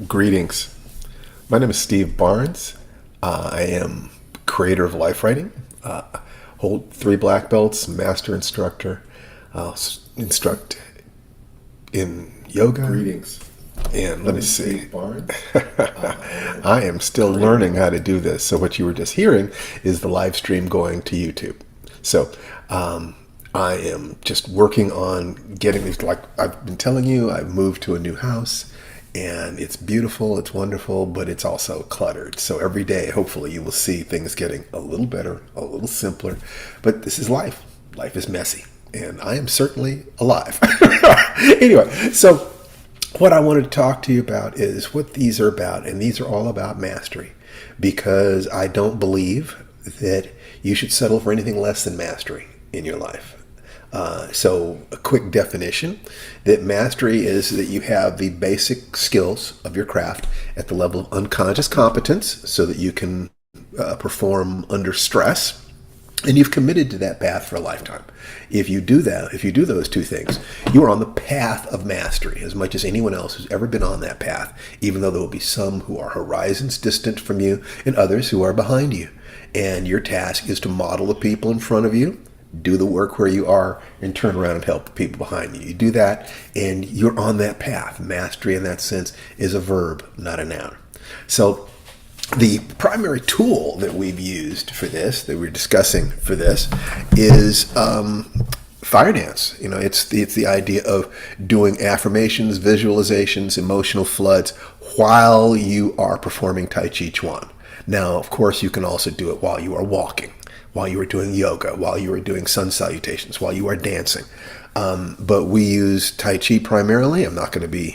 Greetings. My name is Steve Barnes. I am creator of Life Writing. Hold 3 black belts, master instructor. Instruct in yoga. Greetings. And let me see. I am still learning how to do this. So what you were just hearing is the live stream going to YouTube. So I am just working on getting these. Like I've been telling you, I've moved to a new house. And it's beautiful, it's wonderful, but it's also cluttered. So every day, hopefully, you will see things getting a little better, a little simpler. But this is life. Life is messy. And I am certainly alive. Anyway, so what I wanted to talk to you about is what these are about. And these are all about mastery. Because I don't believe that you should settle for anything less than mastery in your life. So a quick definition, that mastery is that you have the basic skills of your craft at the level of unconscious competence so that you can perform under stress, and you've committed to that path for a lifetime. If you do that, if you do those two things, you are on the path of mastery as much as anyone else who's ever been on that path, even though there will be some who are horizons distant from you and others who are behind you. And your task is to model the people in front of you, do the work where you are, and turn around and help the people behind you. You do that, and you're on that path. Mastery in that sense is a verb, not a noun. So the primary tool that we've used for this, that we're discussing for this, is fire dance. You know, it's the idea of doing affirmations, visualizations, emotional floods while you are performing Tai Chi Chuan. Now, of course, you can also do it while you are walking, while you are doing yoga, while you are doing sun salutations, while you are dancing. But we use Tai Chi primarily. I'm not going to be,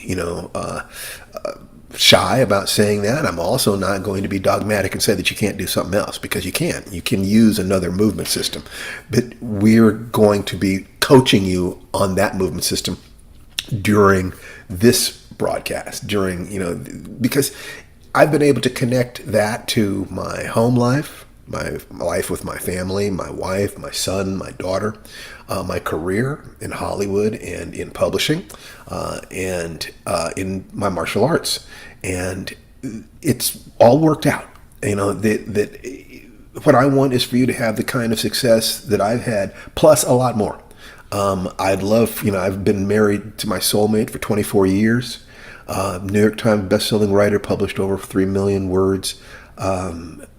shy about saying that. I'm also not going to be dogmatic and say that you can't do something else, because you can. You can use another movement system. But we're going to be coaching you on that movement system during this broadcast, because I've been able to connect that to my home life, my life with my family, my wife, my son, my daughter, my career in Hollywood and in publishing, and in my martial arts. And it's all worked out. You know, that what I want is for you to have the kind of success that I've had, plus a lot more. I'd love, I've been married to my soulmate for 24 years. New York Times bestselling writer, published over 3 million words.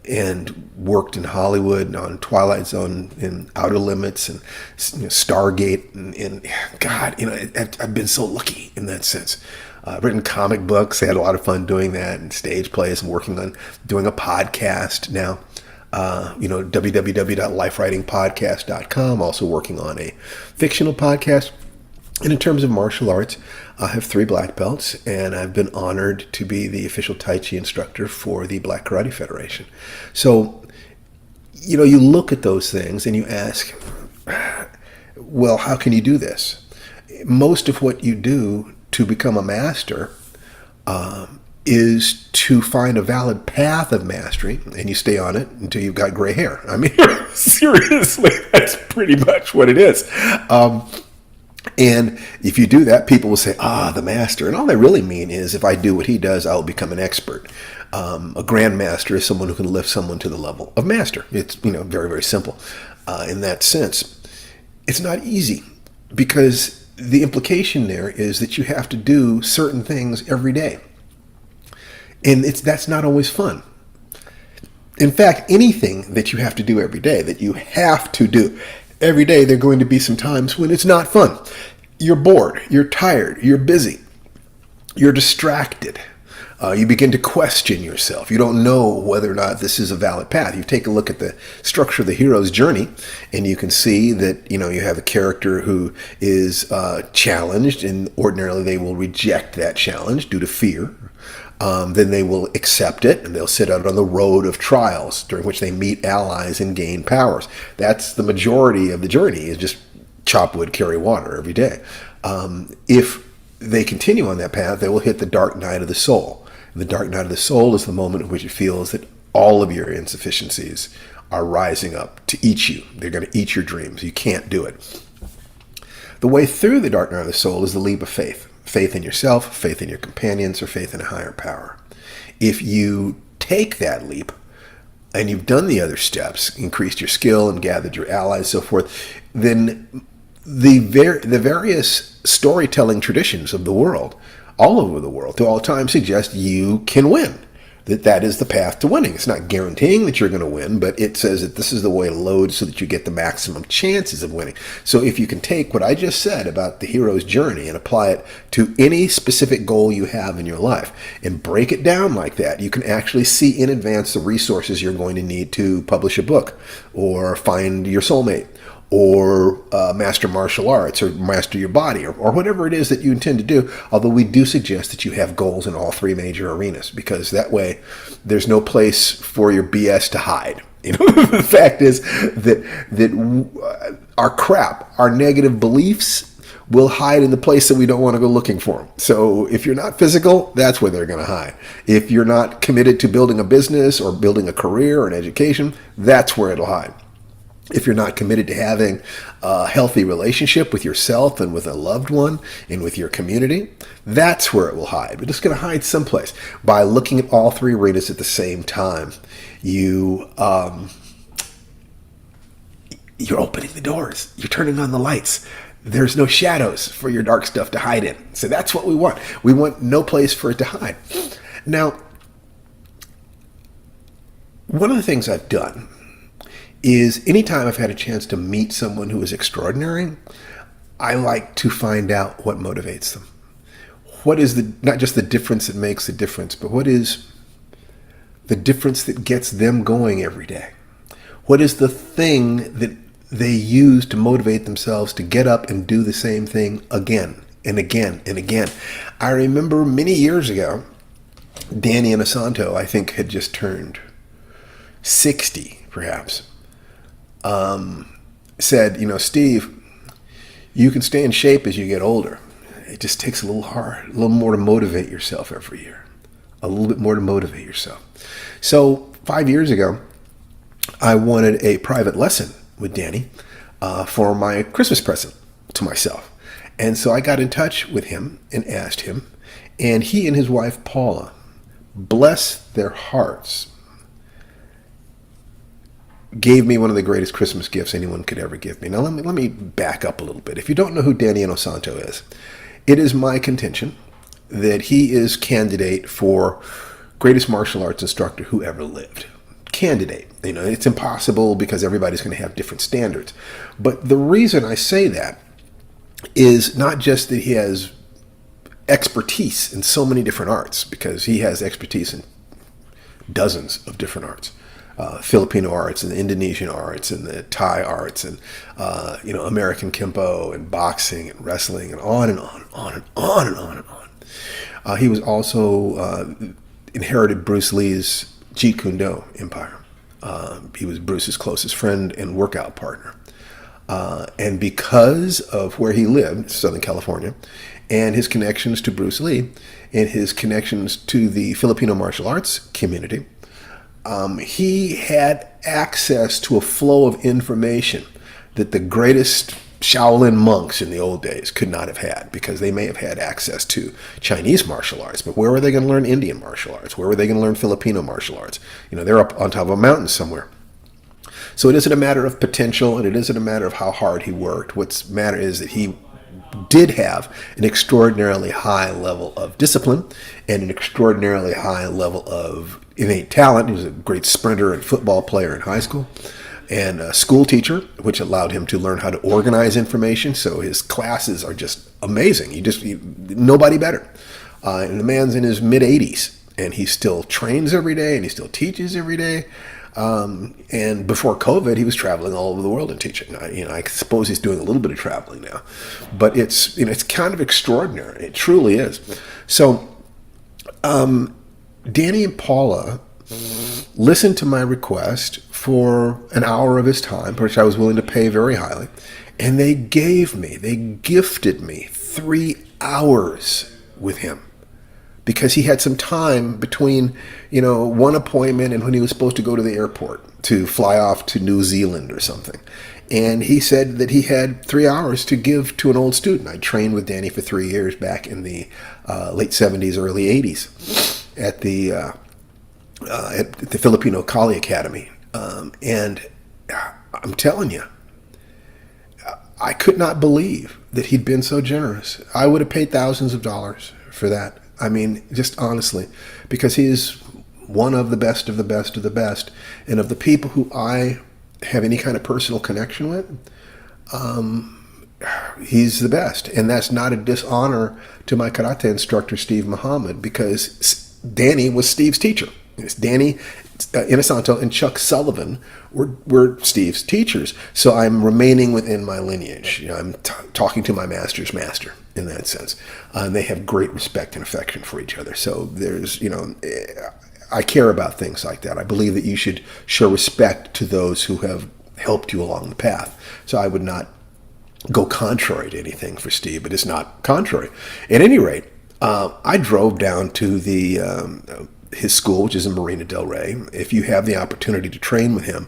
And worked in Hollywood on Twilight Zone and Outer Limits and Stargate and God, I've been so lucky in that sense. I've written comic books. I had a lot of fun doing that, and stage plays. I'm working on doing a podcast now. www.lifewritingpodcast.com. Also working on a fictional podcast. And in terms of martial arts, I have 3 black belts, and I've been honored to be the official Tai Chi instructor for the Black Karate Federation. So, you look at those things and you ask, well, how can you do this? Most of what you do to become a master is to find a valid path of mastery, and you stay on it until you've got gray hair. I mean, seriously, that's pretty much what it is. And if you do that, people will say, the master. And all they really mean is, if I do what he does, I will become an expert. A grandmaster is someone who can lift someone to the level of master. It's, very, very simple in that sense. It's not easy, because the implication there is that you have to do certain things every day. And that's not always fun. In fact, anything that you have to do every day, every day, there are going to be some times when it's not fun. You're bored, you're tired, you're busy, you're distracted. You begin to question yourself. You don't know whether or not this is a valid path. You take a look at the structure of the hero's journey, and you can see that, you have a character who is challenged, and ordinarily they will reject that challenge due to fear. Then they will accept it, and they'll set out on the road of trials, during which they meet allies and gain powers. That's the majority of the journey, is just chop wood, carry water every day. If they continue on that path, they will hit the dark night of the soul. The dark night of the soul is the moment in which it feels that all of your insufficiencies are rising up to eat you. They're going to eat your dreams. You can't do it. The way through the dark night of the soul is the leap of faith. faith in yourself, faith in your companions, or faith in a higher power. If you take that leap and you've done the other steps, increased your skill and gathered your allies, so forth, then the various storytelling traditions of the world, all over the world, through all time, suggest you can win. That is the path to winning. It's not guaranteeing that you're going to win, but it says that this is the way to load so that you get the maximum chances of winning. So if you can take what I just said about the hero's journey and apply it to any specific goal you have in your life and break it down like that, you can actually see in advance the resources you're going to need to publish a book or find your soulmate or master martial arts or master your body or whatever it is that you intend to do, although we do suggest that you have goals in all three major arenas, because that way there's no place for your BS to hide. You know, the fact is that our crap, our negative beliefs will hide in the place that we don't want to go looking for them. So if you're not physical, that's where they're going to hide. If you're not committed to building a business or building a career or an education, that's where it'll hide. If you're not committed to having a healthy relationship with yourself and with a loved one and with your community, that's where it will hide. But it's going to hide someplace. By looking at all three arenas at the same time, you're opening the doors. You're turning on the lights. There's no shadows for your dark stuff to hide in. So that's what we want. We want no place for it to hide. Now, one of the things I've done is anytime I've had a chance to meet someone who is extraordinary, I like to find out what motivates them. What is not just the difference that makes the difference, but what is the difference that gets them going every day? What is the thing that they use to motivate themselves to get up and do the same thing again and again and again? I remember many years ago, Danny Inosanto, I think, had just turned 60, perhaps. Said, Steve, you can stay in shape as you get older. It just takes a little more to motivate yourself every year. A little bit more to motivate yourself. So 5 years ago, I wanted a private lesson with Danny for my Christmas present to myself. And so I got in touch with him and asked him, and he and his wife, Paula, bless their hearts, gave me one of the greatest Christmas gifts anyone could ever give me. Now, let me back up a little bit. If you don't know who Danny Inosanto is, it is my contention that he is candidate for greatest martial arts instructor who ever lived. Candidate. It's impossible because everybody's going to have different standards. But the reason I say that is not just that he has expertise in so many different arts, because he has expertise in dozens of different arts. Filipino arts and the Indonesian arts and the Thai arts and American Kempo and boxing and wrestling and on and on and on and on and on and on. He was also inherited Bruce Lee's Jeet Kune Do empire. He was Bruce's closest friend and workout partner. And because of where he lived, Southern California, and his connections to Bruce Lee and his connections to the Filipino martial arts community, he had access to a flow of information that the greatest Shaolin monks in the old days could not have had, because they may have had access to Chinese martial arts, but where were they going to learn Indian martial arts? Where were they going to learn Filipino martial arts? They're up on top of a mountain somewhere. So it isn't a matter of potential, and it isn't a matter of how hard he worked. What's matter is that he did have an extraordinarily high level of discipline and an extraordinarily high level of innate talent. He was a great sprinter and football player in high school, and a school teacher, which allowed him to learn how to organize information. So his classes are just amazing. Nobody better. And the man's in his mid-80s, and he still trains every day, and he still teaches every day. And before COVID, he was traveling all over the world and teaching. I suppose he's doing a little bit of traveling now, but it's kind of extraordinary. It truly is. So, Danny and Paula listened to my request for an hour of his time, which I was willing to pay very highly, and they gifted me 3 hours with him, because he had some time between, one appointment and when he was supposed to go to the airport to fly off to New Zealand or something. And he said that he had 3 hours to give to an old student. I trained with Danny for 3 years back in the late 70s, early 80s at the Filipino Kali Academy. And I'm telling you, I could not believe that he'd been so generous. I would have paid thousands of dollars for that. I mean, just honestly, because he's one of the best of the best of the best. And of the people who I have any kind of personal connection with, he's the best. And that's not a dishonor to my karate instructor, Steve Muhammad, because Danny was Steve's teacher. It's Danny Inosanto and Chuck Sullivan were Steve's teachers. So I'm remaining within my lineage. I'm talking to my master's master in that sense. And they have great respect and affection for each other. So there's, I care about things like that. I believe that you should show respect to those who have helped you along the path. So I would not go contrary to anything for Steve, but it's not contrary. At any rate, I drove down to his school, which is in Marina del Rey. If you have the opportunity to train with him,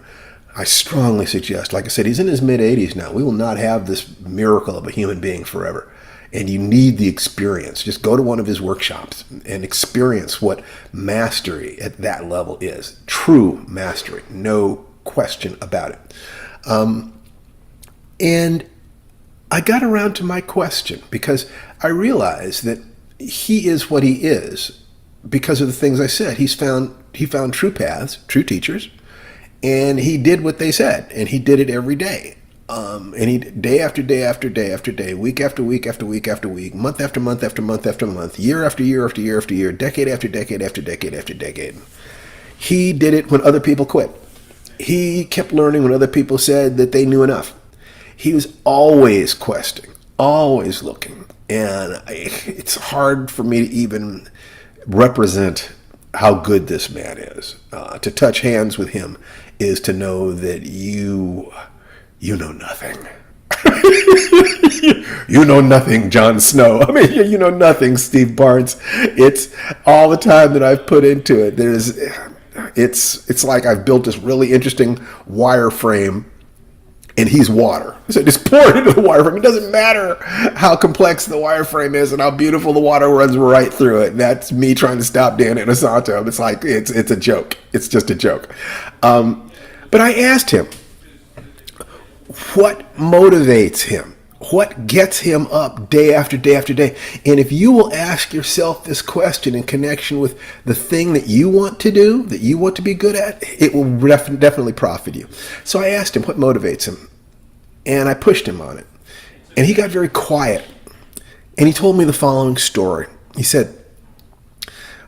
I strongly suggest, like I said, he's in his mid-80s now. We will not have this miracle of a human being forever. And you need the experience. Just go to one of his workshops and experience what mastery at that level is. True mastery, no question about it. And I got around to my question because I realized that he is what he is because of the things I said. He found true paths, true teachers, and he did what they said, and he did it every day. And he day after day after day after day, week after week after week after week, month after month after month after month, year after year after year after year, decade after decade after decade after decade. He did it when other people quit. He kept learning when other people said that they knew enough. He was always questing, always looking. And it's hard for me to even represent how good this man is. To touch hands with him is to know that you know nothing. You know nothing, Jon Snow. I mean, you know nothing, Steve Barnes. It's all the time that I've put into it. It's like I've built this really interesting wireframe, and he's water. So just pour it into the wireframe. It doesn't matter how complex the wireframe is and how beautiful the water runs right through it. That's me trying to stop Dan Inosanto. It's like it's a joke. It's just a joke. But I asked him, what motivates him? What gets him up day after day after day? And if you will ask yourself this question in connection with the thing that you want to do, that you want to be good at, it will definitely profit you. So I asked him what motivates him, and I pushed him on it. And he got very quiet, and he told me the following story. He said,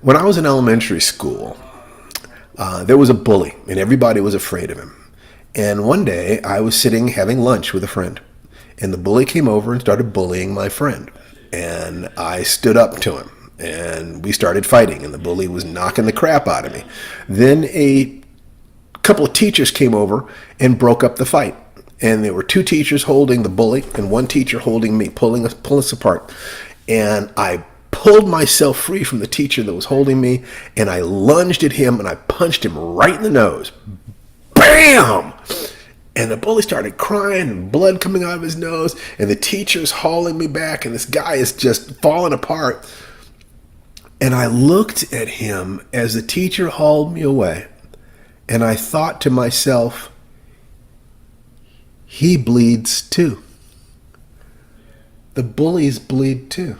when I was in elementary school, there was a bully, and everybody was afraid of him. And one day, I was sitting having lunch with a friend, and the bully came over and started bullying my friend. And I stood up to him, and we started fighting, and the bully was knocking the crap out of me. Then a couple of teachers came over and broke up the fight. And there were two teachers holding the bully and one teacher holding me, pulling us apart. And I pulled myself free from the teacher that was holding me, and I lunged at him, and I punched him right in the nose. Bam! And the bully started crying and blood coming out of his nose, and the teacher's hauling me back, and this guy is just falling apart. And I looked at him as the teacher hauled me away, and I thought to myself, he bleeds too. The bullies bleed too.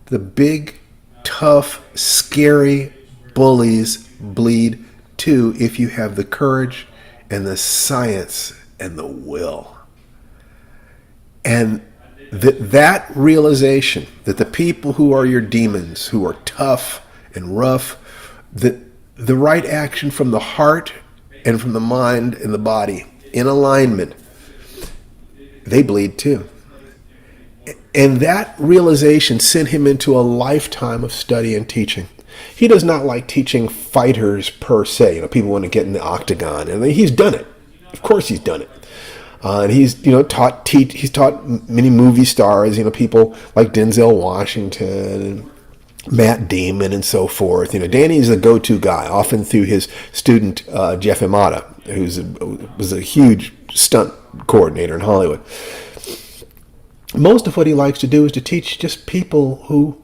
The big, tough, scary bullies bleed too if you have the courage and the science and the will. And that realization that the people who are your demons, who are tough and rough, that the right action from the heart and from the mind and the body in alignment, they bleed too. And that realization sent him into a lifetime of study and teaching. He does not like teaching fighters per se. People want to get in the octagon, and he's done it. Of course, he's done it. And he's taught many movie stars. People like Denzel Washington Matt Damon and so forth. Danny's the go-to guy, often through his student Jeff Imada, was a huge stunt coordinator in Hollywood. Most of what he likes to do is to teach just people who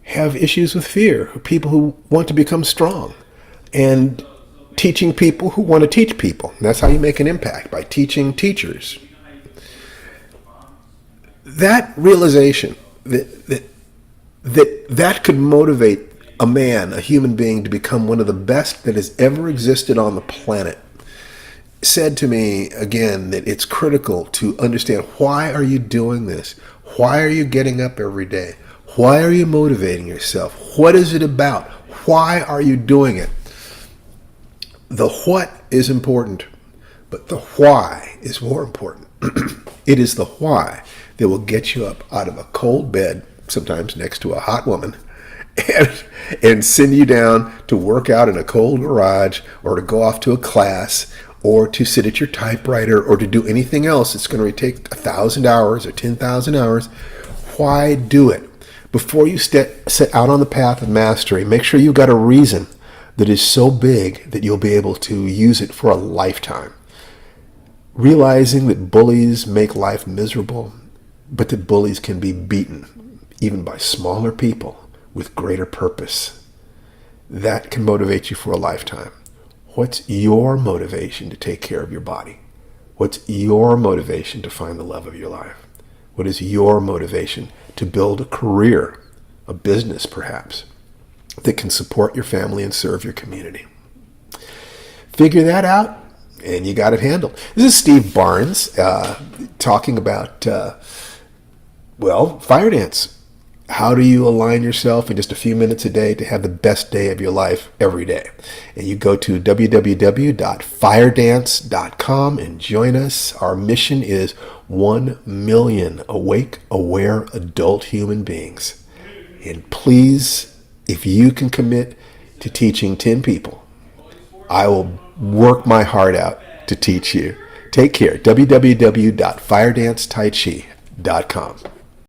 have issues with fear, people who want to become strong, and teaching people who want to teach people. And that's how you make an impact, by teaching teachers. That realization that could motivate a man, a human being, to become one of the best that has ever existed on the planet, said to me again that it's critical to understand, why are you doing this? Why are you getting up every day? Why are you motivating yourself? What is it about? Why are you doing it? The what is important, but the why is more important. It is the why that will get you up out of a cold bed, sometimes next to a hot woman, and send you down to work out in a cold garage, or to go off to a class, or to sit at your typewriter, or to do anything else that's going to take 1,000 hours or 10,000 hours. Why do it? Before you set out on the path of mastery, make sure you've got a reason that is so big that you'll be able to use it for a lifetime. Realizing that bullies make life miserable, but that bullies can be beaten, even by smaller people with greater purpose. That can motivate you for a lifetime. What's your motivation to take care of your body? What's your motivation to find the love of your life? What is your motivation to build a career, a business perhaps, that can support your family and serve your community? Figure that out, and you got it handled. This is Steve Barnes talking about, fire dance. How do you align yourself in just a few minutes a day to have the best day of your life every day? And you go to www.firedance.com and join us. Our mission is 1 million awake, aware adult human beings. And please, if you can commit to teaching 10 people, I will work my heart out to teach you. Take care. www.firedancetaichi.com.